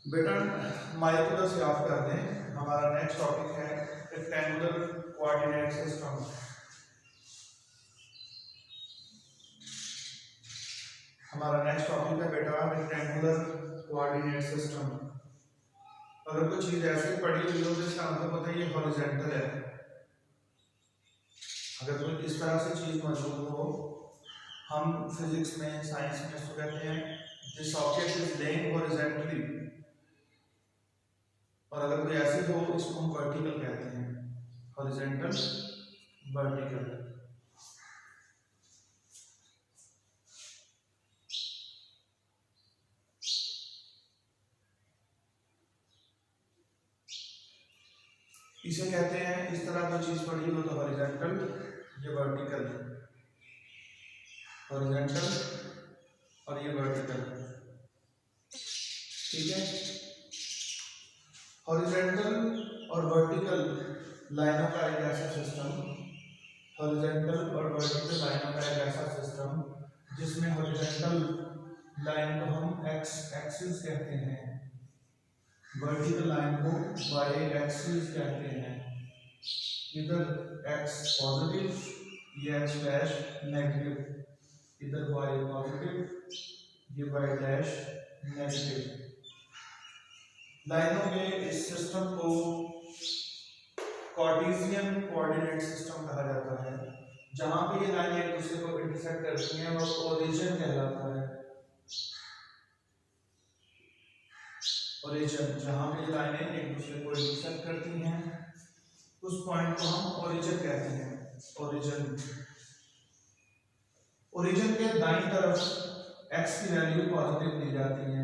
बेटा माइक को से ऑफ कर दें। हमारा नेक्स्ट टॉपिक है रेक्टेंगुलर कोऑर्डिनेट सिस्टम। हमारा नेक्स्ट टॉपिक है बेटा रेक्टेंगुलर कोऑर्डिनेट सिस्टम। अगर कोई चीज ऐसे पड़ी हुई हो तो इसका मतलब होता है ये हॉरिजॉन्टल है। अगर कोई इस तरह से चीज मौजूद हो, हम फिजिक्स में साइंस में इसको कहते हैं this object is laying horizontally. और अगर कोई ऐसी हो इसको हम वर्टिकल कहते हैं, हॉरिजॉन्टल वर्टिकल। इसे कहते हैं इस तरह कोई चीज पड़ी हो तो हॉरिजॉन्टल, ये वर्टिकल, हॉरिजॉन्टल और ये वर्टिकल। ठीक है, हॉरिजॉन्टल और वर्टिकल लाइनों का एक ऐसा सिस्टम, हॉरिजॉन्टल और वर्टिकल लाइनों का एक ऐसा सिस्टम जिसमें हॉरिजॉन्टल लाइन को हम एक्स एक्सिस कहते हैं, वर्टिकल लाइन को वाई एक्सिस कहते हैं। इधर एक्स पॉजिटिव, ये एक्स डैश नेगेटिव, इधर वाई पॉजिटिव, ये वाई डैश नेगेटिव। लाइनों के इस सिस्टम को कार्टेशियन कोऑर्डिनेट सिस्टम कहा जाता है। जहां पे ये लाइन एक दूसरे को इंटरसेक्ट करती हैं वो ओरिजिन कहलाता है। ओरिजिन, जहां पे ये लाइनें एक दूसरे को इंटरसेक्ट करती हैं उस पॉइंट को हम ओरिजिन कहते हैं। ओरिजिन, ओरिजिन के दाईं तरफ एक्स की वैल्यू पॉजिटिव ली जाती है,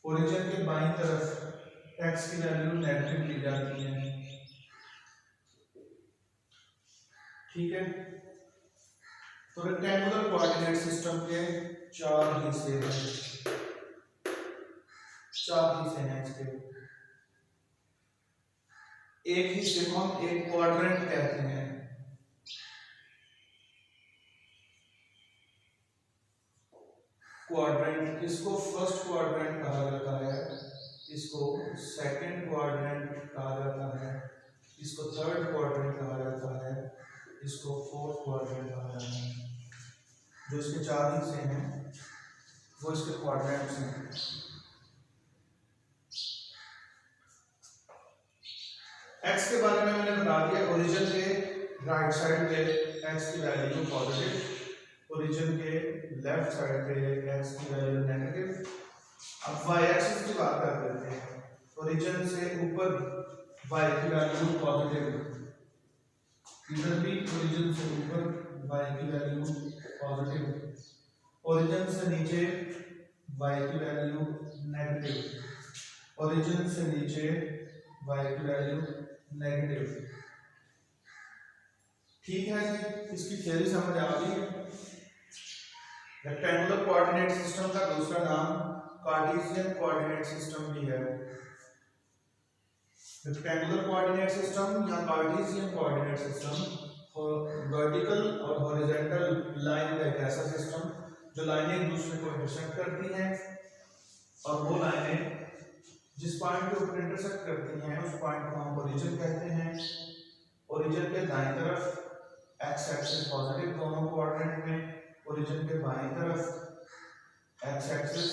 ओरिजिन के बाईं तरफ एक्स की वैल्यू नेगेटिव ली जाती है। ठीक है, तो रेक्टेंगुलर कोऑर्डिनेट सिस्टम के चार हिस्से हैं, चार हिस्से हैं इसके। एक हिस्से को हम एक क्वाड्रेंट कहते हैं, क्वाड्रेंट, इसको फर्स्ट क्वाड्रेंट कहा जाता है, इसको सेकंड क्वाड्रेंट कहा जाता है, इसको थर्ड क्वाड्रेंट कहा जाता है, इसको फोर्थ क्वाड्रेंट कहा जाता है। जो इसके चार हिस्से हैं वो इसके क्वाड्रेंट्स हैं। एक्स के बारे में मैंने बता दिया, ओरिजिन के राइट साइड पे एक्स की वैल्यू पॉजिटिव, ओरिजिन के लेफ्ट साइड पे एक्स की वैल्यू नेगेटिव। अब वाई एक्सिस की बात कर लेते हैं। ओरिजिन से ऊपर वाई की वैल्यू पॉजिटिव, इधर भी ओरिजिन से ऊपर वाई की वैल्यू पॉजिटिव, ओरिजिन से नीचे वाई की वैल्यू नेगेटिव, ओरिजिन से नीचे वाई की वैल्यू नेगेटिव। ठीक है जी, इसकी थ्योरी समझ आ गई है। रेक्टेंगुलर कोऑर्डिनेट सिस्टम का दूसरा नाम कार्टेशियन कोऑर्डिनेट सिस्टम भी है। रेक्टेंगुलर कोऑर्डिनेट सिस्टम या कार्टेशियन कोऑर्डिनेट सिस्टम वर्टिकल और हॉरिजॉन्टल लाइन का एक ऐसा सिस्टम जो लाइनें एक दूसरे को इंटरसेक्ट करती हैं, और वो लाइनें जिस पॉइंट के ऊपर इंटरसेक्ट करती हैं उस पॉइंट को हम ओरिजिन कहते हैं। ओरिजिन के दाईं तरफ एक्स एक्सिस पॉजिटिव दोनों क्वाड्रेंट में, ओरिजिन के बाईं तरफ एक्स एक्सिस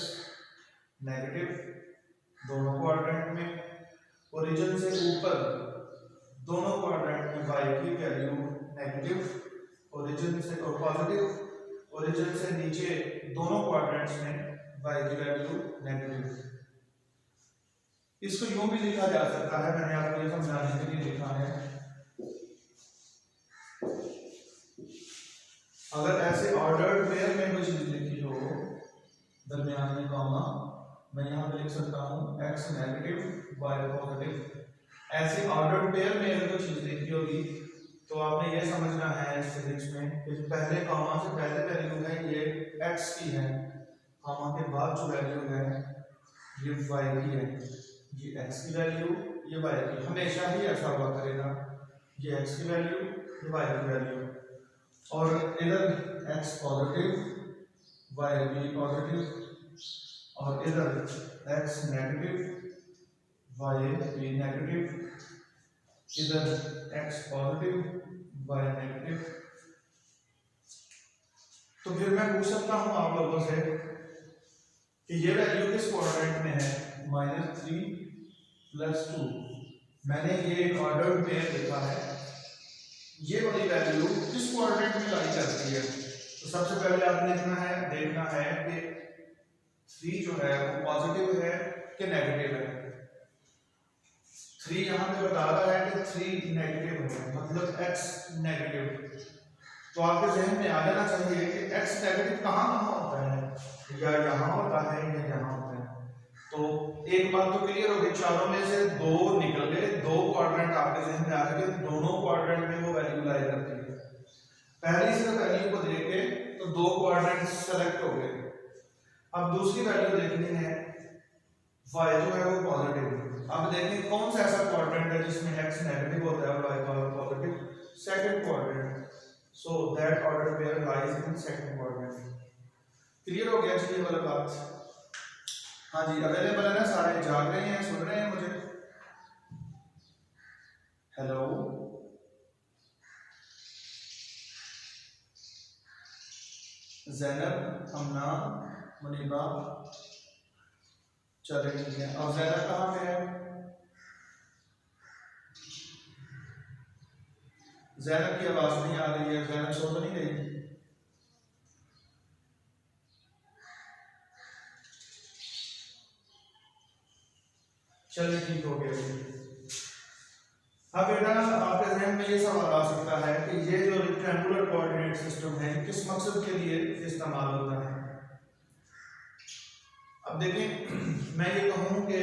नेगेटिव दोनों क्वाड्रेंट में, ओरिजिन से ऊपर दोनों क्वाड्रेंट में वाई की वैल्यू नेगेटिव, ओरिजिन से पॉजिटिव, ओरिजिन से नीचे दोनों क्वाड्रेंट्स में वाई की वैल्यू नेगेटिव। इसको यूं भी लिखा जा सकता है, मैंने आपको ये समझाने के लिए लिखा है। अगर ऐसे ऑर्डर्ड पेयर में कोई चीज लिखी हो, दरमियान में कॉमा, मैं यहाँ पे लिख सकता हूँ एक्स नेगेटिव वाई पॉजिटिव। ऐसे ऑर्डर्ड पेयर में अगर कोई चीज लिखी होगी तो आपने ये समझना है इस फिजिक्स में कि पहले कॉमा से पहले वैल्यू है ये एक्स की है, कॉमा के बाद जो वैल्यू है ये वाई की है, ये एक्स की वैल्यू ये वाई की, हमेशा ही ऐसा हुआ करेगा, ये एक्स की वैल्यू ये वाई की वैल्यू। और इधर एक्स पॉजिटिव वाई बी पॉजिटिव, और इधर x नेगेटिव, वाई बी नेगेटिव, इधर x पॉजिटिव, वाई नेगेटिव। तो फिर मैं पूछ सकता हूं आप लोगों से कि ये वैल्यू किस कोऑर्डिनेट में है, -3 + 2। मैंने ये एक ऑर्डर्ड पेयर लिखा है, ये वाली वैल्यू किस कोऑर्डिनेट में लाई करती है। तो सबसे पहले आपने देखना है कि 3 जो है वो पॉजिटिव है कि नेगेटिव है। 3 यहाँ पे बता रहा है कि 3 नेगेटिव है, मतलब x नेगेटिव। तो आपके जहन में आ जाना चाहिए कि x नेगेटिव कहाँ कहाँ होता है, या यहाँ होता है या यहाँ होता है। तो एक बात तो क्लियर होगी, चारों में से 2 निकल गए, 2 क्वाड्रेंट आपके जहन में आ गए, दोनों क्वाड्रेंट में वो वैल्यू लाई करती है। पहली से वैल्यू को देखे तो 2 क्वाड्रेंट सेलेक्ट हो गए। अब दूसरी वैल्यू देखनी है, y जो है वो पॉजिटिव। अब देखें कौन सा ऐसा क्वाड्रेंट है जिसमें x नेगेटिव होता है और y positive, second quadrant. So that order pair lies in second quadrant. Clear हो गया जी ये वाला बात? हाँ जी, अवेलेबल है ना, सारे जाग रहे हैं, सुन रहे हैं मुझे? हेलो, ज़ैनब, अमना, मुनीबा, चले ठीक है। और ज़ैनब कहाँ पे है? ज़ैनब की आवाज नहीं आ रही है, ज़ैनब सो तो नहीं गई? चलिए ठीक हो गया। अब बेटा आपके जहन में ये सवाल आ सकता है कि ये जो रेक्टेंगुलर कोऑर्डिनेट सिस्टम है किस मकसद के लिए इस्तेमाल होता है। अब देखिए, मैं ये कहूँ कि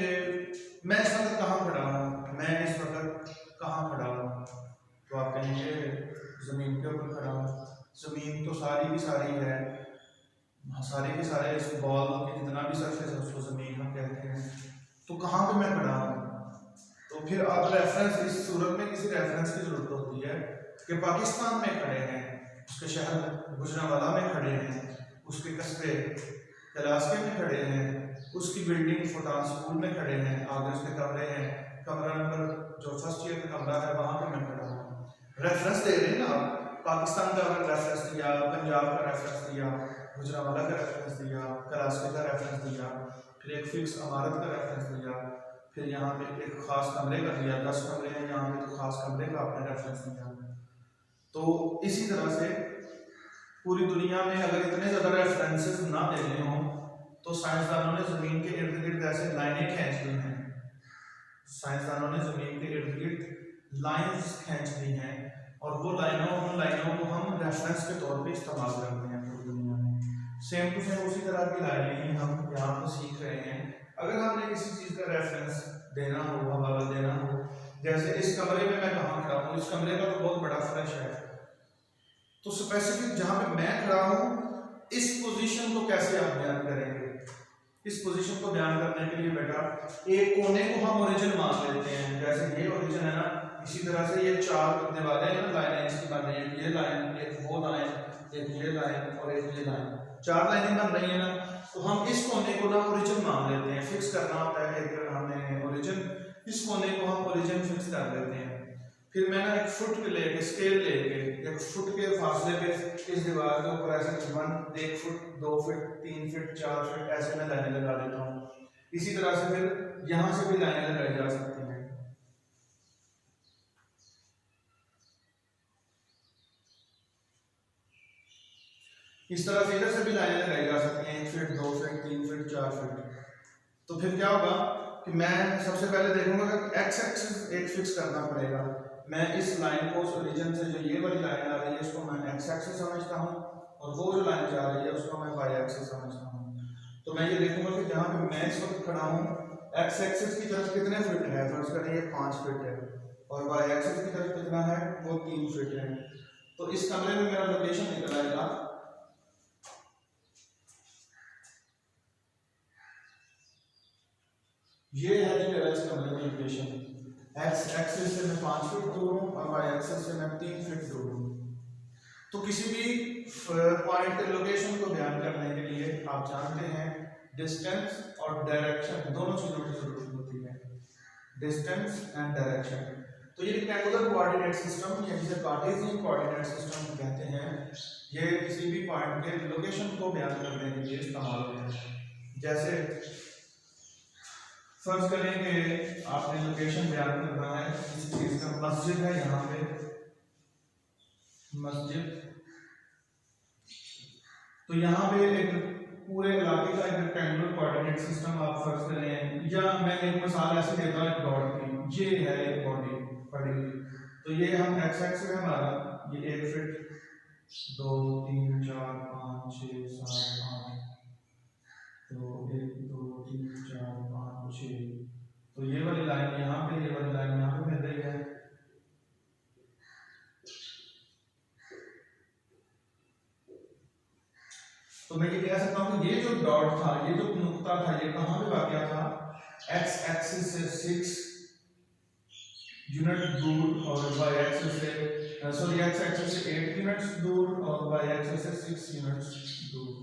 मैं इस वक्त कहाँ खड़ा हूँ, मैं इस वक्त कहाँ खड़ा हूँ, तो आप कहेंगे ज़मीन के ऊपर खड़ा हूँ। ज़मीन तो सारी की सारी है, सारे के सारे इस बॉल के जितना भी सरफेस है उसको ज़मीन हम कहते हैं। तो कहाँ पे मैं खड़ा हूँ, तो फिर आप रेफरेंस, इस सूरत में किसी रेफरेंस की जरूरत होती है कि पाकिस्तान में खड़े हैं, उसके शहर गुजरांवाला में खड़े हैं, उसके कस्बे कलास्के में खड़े हैं, उसकी बिल्डिंग फुटान स्कूल में खड़े हैं, आगे उसके कमरे हैं, कमरा नंबर जो फर्स्ट ईयर का कमरा है वहाँ पे मैं खड़ा हूँ। रेफरेंस दे रहे हैं ना, पाकिस्तान का रेफरेंस दिया, पंजाब का रेफरेंस दिया, गुजरांवाला का रेफरेंस दिया, कलास्के का रेफरेंस दिया, फिर एक फिक्स इमारत का रेफरेंस दिया, फिर यहाँ पे एक खास कमरे का दिया, 10 कमरे हैं यहाँ पे तो खास कमरे का आपने रेफरेंस दिया। तो इसी तरह से पूरी दुनिया में अगर इतने ज़्यादा रेफरेंसेस ना देने हों तो साइंसदानों ने ज़मीन के इर्द गिर्द ऐसे लाइनें खींच दी हैं, साइंसदानों ने ज़मीन के इर्द गिर्द लाइंस खींच दी हैं, और वो उन लाइनों को हम रेफरेंस के तौर पे इस्तेमाल करते हैं पूरी दुनिया में। सेम टू सेम उसी तरह की लाइनें ही हम यहाँ पर सीख रहे हैं। अगर हमने किसी चीज़ का रेफरेंस देना हो, हवाला देना हो, जैसे इस कमरे में मैं कहाँ खड़ा हूँ, इस कमरे का तो बहुत बड़ा फर्श है, तो स्पेसिफिक जहाँ पे मैं खड़ा हूँ इस पोजीशन को कैसे आप बयान करेंगे। इस पोजीशन को बयान करने के लिए बेटा एक कोने को हम ओरिजिन मान लेते हैं, जैसे ये ओरिजिन है ना, इसी तरह से ये 4 दीवारें हैं ना, लाइनें इसकी बन रही है, ये लाइन, एक वो लाइन, एक ये लाइन और एक ये लाइन, 4 लाइनें बन रही है ना। तो हम इस कोने को ना ओरिजिन मान लेते हैं, फिक्स करना होता है एक हमने ओरिजिन, इस कोने को हम ओरिजिन फिक्स कर लेते हैं। फिर मैं ना एक फुट लेके, स्केल लेके, एक फुट के फासले पे इस दीवार के ऊपर ऐसे 1 फुट 2 फुट 3 फुट 4 फुट ऐसे मैं लाइनें लगा देता हूँ। इसी तरह से फिर यहाँ से भी लाइनें लगाई जा सकती हैं। इस तरह से इधर से भी लाइनें लगाई जा सकती हैं, 1 फुट 2 फुट 3 फुट 4 फुट। तो फिर क्या होगा कि मैं सबसे पहले देखूंगा कि एक्स एक्सिस एक फिक्स करना पड़ेगा। मैं इस लाइन को, उस ओरिजिन से जो ये वाली लाइन आ रही है इसको मैं एक्स एक्सिस समझता हूँ, और वो जो लाइन जा रही है उसको मैं वाई एक्सिस समझता हूँ। तो मैं ये देखूंगा कि जहाँ पे मैं इस वक्त खड़ा हूँ एक्स एक्सिस की तरफ कितने फुट है, फर्ज करें ये 5 फुट है, और वाई एक्सिस की तरफ कितना है, वो 3 फुट है। तो इस कमरे में मेरा लोकेशन निकल आएगा, ये है जी मेरा इस कमरे में लोकेशन। एक्स एक्सिस से मैं 5 फुट दूर हूँ और वाई एक्सिस से मैं 3 फुट दूर हूँ। तो किसी भी पॉइंट के लोकेशन को बयान करने के लिए आप जानते हैं डिस्टेंस और डायरेक्शन दोनों चीजों की जरूरत होती है, डिस्टेंस एंड डायरेक्शन। तो ये रेक्टेंगुलर कोऑर्डिनेट सिस्टम या जिसे कार्टेशियन कोऑर्डिनेट सिस्टम कहते हैं, ये किसी भी पॉइंट के लोकेशन को बयान करने के लिए इस्तेमाल होता है। जैसे फर्ज करें कि आपने लोकेशन बयान करना है किसी चीज का, मस्जिद है यहाँ पे मस्जिद, तो यहाँ पे एक पूरे इलाके का एक रेक्टेंगुलर कोऑर्डिनेट सिस्टम आप फर्ज करें, या मैं एक मिसाल ऐसे देता हूँ एक डॉट की, ये है एक बॉडी पड़ी हुई, तो ये हम एक्स एक्सिस है हमारा, ये 1 फीट 2 3 4 5 6 7 8, तो 1 2 3 4 5 6, तो ये वाली लाइन यहाँ पे, ये वाली लाइन यहाँ पे मिल रही है। तो मैं ये कह सकता हूँ कि ये जो डॉट था, ये जो नुक्ता था, ये कहाँ पे वाक़या था, एक्स एक्सिस से 6 यूनिट दूर और वाई एक्सिस से सॉरी एक्स एक्सिस से 8 यूनिट्स दूर और वाई एक्सिस से 6 यूनिट्स दूर।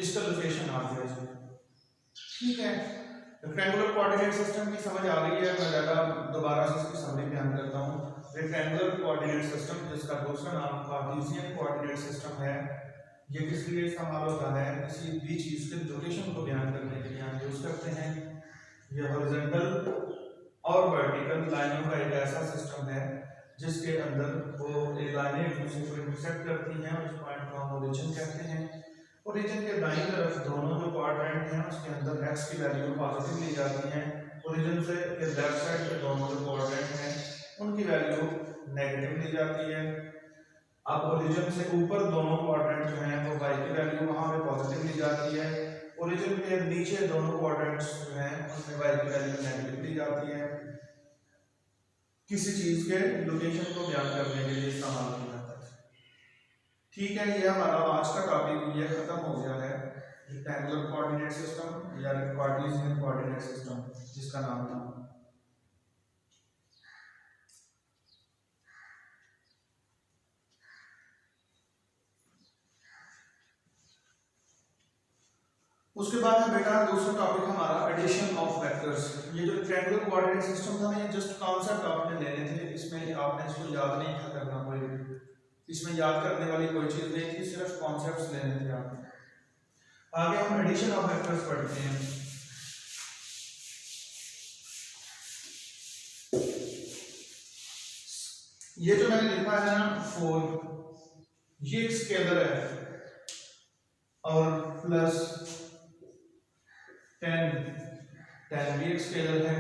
इसका लोकेशन आ गया जी, ठीक है। रेक्टेंगुलर कोऑर्डिनेट सिस्टम की समझ आ गई है। मैं ज़्यादा दोबारा से इसकी समरी बयान करता हूँ। रेक्टेंगुलर कोऑर्डिनेट सिस्टम, जिसका दूसरा नाम कार्टेशियन कोऑर्डिनेट सिस्टम है, ये किस लिए इस्तेमाल होता है, किसी भी चीज़ के लोकेशन को बयान करने के लिए हम यूज़ करते हैं। यह हॉरिजॉन्टल और वर्टिकल लाइनों का एक ऐसा सिस्टम है जिसके अंदर वो लाइनें एक दूसरे को इंटरसेक्ट करती हैं, उस पॉइंट को हम ओरिजिन कहते हैं। ओरिजिन के दाईं तरफ दोनों जो क्वाड्रेंट हैं उसके अंदर x की वैल्यू पॉजिटिव ली जाती है, ओरिजिन से के लेफ्ट साइड पे दोनों जो क्वाड्रेंट हैं उनकी वैल्यू नेगेटिव ली जाती है। अब ओरिजिन से ऊपर दोनों क्वाड्रेंट जो हैं वो y की वैल्यू वहां पे पॉजिटिव ली जाती है, ओरिजिन के नीचे दोनों क्वाड्रेंट्स जो हैं उसमें y की वैल्यू नेगेटिव ली जाती है। किसी चीज के लोकेशन को बयान करने के लिए इस्तेमाल किया जाता है। ठीक है, ये हमारा आज का टॉपिक ये खत्म हो गया है, रेक्टेंगुलर कोऑर्डिनेट सिस्टम या कार्टेशियन कोऑर्डिनेट सिस्टम जिसका नाम था। उसके बाद है बेटा दूसरा टॉपिक हमारा एडिशन ऑफ वेक्टर्स। ये जो रेक्टेंगुलर कोऑर्डिनेट सिस्टम था ना, ये जस्ट कॉन्सेप्ट आपने लेने थे, इसमें आपने इसको याद नहीं था करना, कोई इसमें याद करने वाली कोई चीज नहीं थी, सिर्फ कॉन्सेप्ट्स लेने थे आपने। आगे हम एडिशन ऑफ वेक्टर्स पढ़ते हैं। ये जो मैंने लिखा है ना 4, ये एक स्केलर है और प्लस 10 भी एक स्केलर है।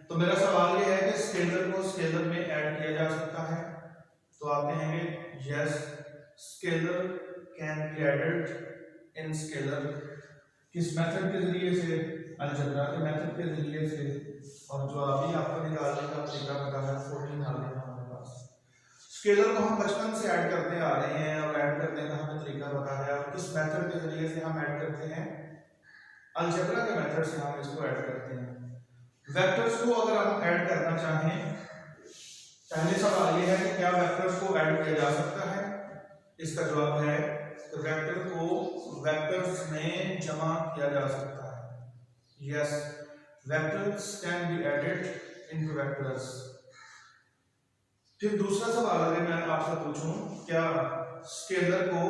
तो मेरा सवाल ये है कि स्केलर को स्केलर में ऐड किया जा सकता है? तो आप कहेंगे yes, scalar can be added in scalar. किस मेथड के जरिए से? अलजेब्रा के मेथड के जरिए से। और जो अभी आपको निकालने का तरीका पता है 14 आ गया हमारे पास। स्केलर को हम बचपन से ऐड करते आ रहे हैं और ऐड करने का हमें तरीका पता है। और किस मेथड के जरिए से हम ऐड करते हैं? अलजेब्रा के मेथड से हम इसको ऐड करते हैं। वेक्टर्स को अगर हम ऐड करना चाहें, पहले सवाल ये है कि क्या वेक्टर्स को ऐड किया जा सकता है? इसका जवाब है कि वेक्टर को वेक्टर्स में जमा किया जा सकता है। Yes, vectors can be added into vectors. फिर दूसरा सवाल अगर मैं आपसे पूछूं, क्या स्केलर को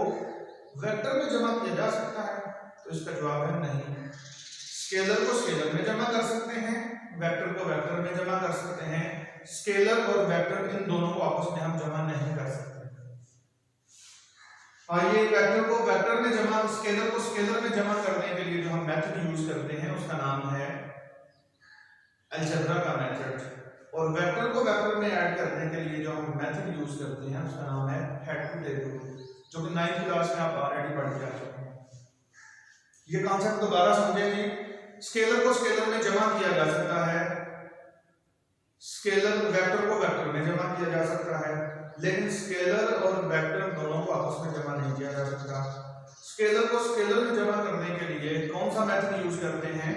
वेक्टर में जमा किया जा सकता है? तो इसका जवाब है नहीं। स्केलर को स्केलर में जमा कर सकते हैं, वेक्टर को वेक्टर में जमा कर सकते हैं। स्केलर और वेक्टर इन दोनों को आपस में हम जमा नहीं कर सकते। आइए, वेक्टर को वेक्टर में जमा, स्केलर को स्केलर में जमा करने के लिए जो हम मेथड यूज करते हैं उसका नाम है अलजेब्रा का मेथड। और वेक्टर को वेक्टर में ऐड करने के लिए जो हम मेथड यूज करते हैं उसका नाम है हेड टू टेल रूल, जो कि 9th क्लास में आप ऑलरेडी पढ़ के आ चुके हैं। ये कॉन्सेप्ट दोबारा समझेंगे। स्केलर को स्केलर में जमा किया जा सकता है, स्केलर वेक्टर को वेक्टर में जमा किया जा सकता है, लेकिन स्केलर और वेक्टर दोनों को आपस में जमा नहीं किया जा सकता। स्केलर को स्केलर में जमा करने के लिए कौन सा मेथड यूज करते हैं?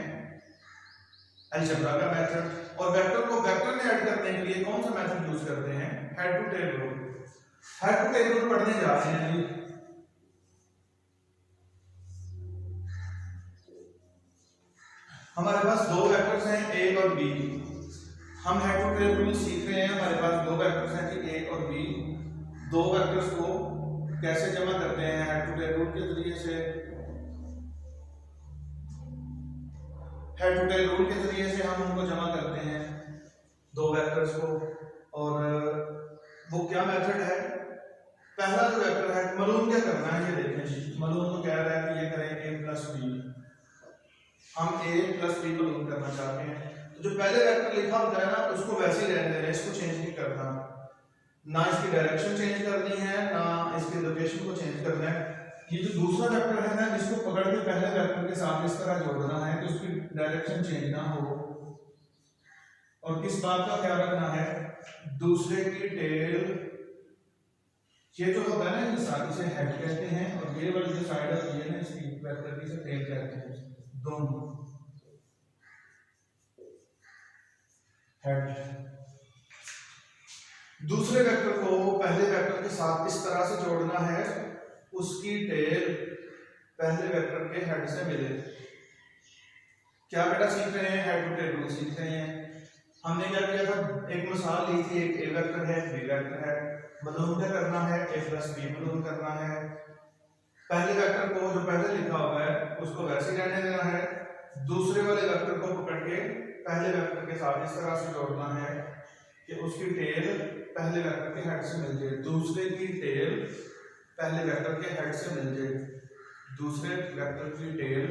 अलजेब्रा का मेथड। और वेक्टर को वेक्टर में ऐड करने के लिए कौन सा मेथड यूज करते हैं? Head to tail rule. Head to tail rule पढ़ने जा रहे हैं जी। हमारे पास दो वेक्टर्स हैं ए और बी। हम हेड टू टेल रूल सीख रहे हैं। हमारे पास दो वेक्टर्स हैं कि ए और बी। दो वेक्टर्स को कैसे जमा करते हैं हेड टू टेल रूल के जरिए से। हेड टू टेल रूल के जरिए से हम उनको जमा करते हैं दो वेक्टर्स को। और वो क्या मेथड है? पहला जो वेक्टर है मालूम क्या करना है, ये देखें जी। मालूम तो कह रहा है कि ये करें a प्लस बी। हम a प्लस बी मालूम करना चाहते हैं। तो जो पहले वेक्टर लिखा होता है ना, उसको वैसे ही रहने देना, इसको चेंज नहीं करना। ना इसकी डायरेक्शन चेंज करनी है, ना इसकी लोकेशन को चेंज करना है। ये जो दूसरा वेक्टर है ना, इसको पकड़ के पहले वेक्टर के साथ इस तरह जोड़ना है कि उसकी डायरेक्शन चेंज ना हो। और किस बात का ख्याल रखना है? दूसरे की टेल, ये जो होता है ना, ये साथ इसे हेड कहते हैं, और ये वाली जो साइड होती है ना इसकी वेक्टर की, इसे टेल कहते हैं। दोनों हेड। दूसरे वेक्टर को पहले वेक्टर के साथ इस तरह से जोड़ना है उसकी टेल पहले वेक्टर के हेड से मिले। क्या बेटा सीख रहे हैं? हेड टू टेल रूल सीख रहे हैं। हमने क्या किया था? एक मिसाल ली थी, एक ए वेक्टर है, बी वेक्टर है। मालूम क्या करना है? a प्लस बी मालूम करना है। पहले वेक्टर को जो पहले लिखा हुआ है उसको वैसे ही रहने देना है। दूसरे वाले वेक्टर को पकड़ के पहले वेक्टर के साथ इस तरह से जोड़ना है कि उसकी टेल पहले वेक्टर के हेड से मिल जाए। दूसरे की टेल पहले वेक्टर के हेड से मिल जाए। दूसरे वेक्टर की टेल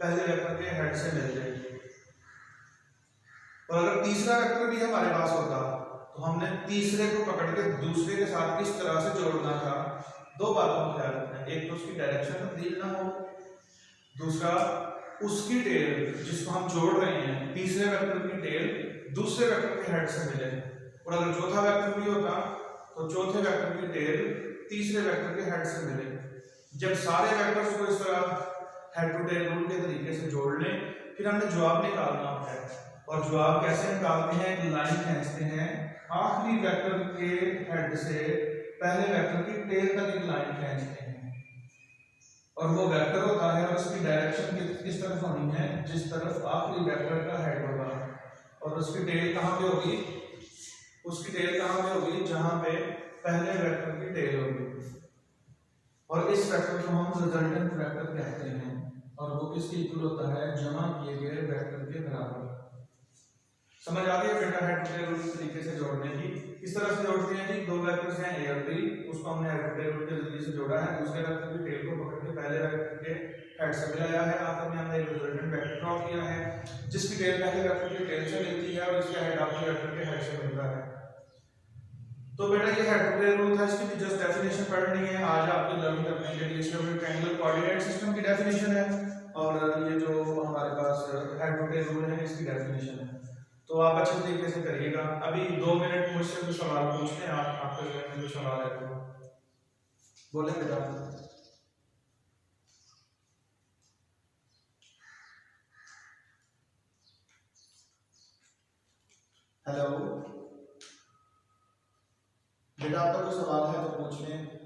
पहले वेक्टर के हेड से मिल जाए। और अगर तीसरा वेक्टर भी हमारे पास होता तो हमने तीसरे को पकड़ के दूसरे के साथ किस तरह से जोड़ना था। दो बातों का ख्याल रखना है, एक तो उसकी डायरेक्शन तब्दील ना हो, दूसरा उसकी टेल जिसको हम जोड़ रहे हैं तीसरे वेक्टर की टेल दूसरे वेक्टर के हेड से मिले। और अगर चौथा वेक्टर भी होता तो चौथे वेक्टर की टेल तीसरे वेक्टर के हेड से मिले। जब सारे वेक्टर्स को इस तरह हेड टू टेल रूल के तरीके से जोड़ लें, फिर हमने जवाब निकालना होता है। और जवाब कैसे निकालते हैं? एक लाइन खींचते हैं, आखिरी वेक्टर के हेड से पहले वेक्टर की टेल तक एक लाइन खींचते हैं, और वो वेक्टर होता है और उसकी डायरेक्शन किस तरफ होनी है? जिस तरफ आखिरी वेक्टर का हेड होगा। और उसकी टेल कहाँ पे होगी? उसकी टेल कहाँ पे होगी? जहां पे पहले वेक्टर की टेल होगी। और इस वेक्टर को हम रिजल्टेंट वेक्टर कहते हैं, और वो किसके इक्वल होता है? जमा किए गए वेक्टर के बराबर। समझ आ गई बेटा हेड टू टेल रूल इस तरीके से जोड़ने की? किस तरह से जोड़ते हैं जी? दो वेक्टर्स हैं ए और बी, उसको हमने हेड टू टेल रूल के जरिए से जोड़ा है। दूसरे वेक्टर की टेल को पकड़ के पहले वेक्टर के हेड से मिलाया है। आखिर में हमने एक रिजल्टेंट वेक्टर ड्रॉ किया है जिसकी टेल पहले वेक्टर की टेल से मिलती है और इसका हेड आखिरी वेक्टर के हेड से मिलता है। तो बेटा ये हेड टू टेल रूल था, इसकी भी जस्ट डेफिनेशन पढ़नी है आज आपके लर्न करने के लिए। इसमें ट्रायंगुलर कोऑर्डिनेट सिस्टम की डेफिनेशन है, और ये जो हमारे पास हेड टू टेल रूल है इसकी डेफिनेशन है। तो आप अच्छे तरीके से करिएगा। अभी 2 मिनट मुझसे कुछ सवाल पूछते हैं, आपके जहन में कुछ सवाल है तो बोले बेटा। हेलो बेटा, आपका कोई सवाल है तो पूछ लें।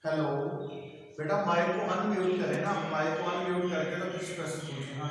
हेलो बेटा, माइक को अनम्यूट करें ना, माइक को अनम्यूट करके तो कुछ प्रश्न पूछें। हाँ,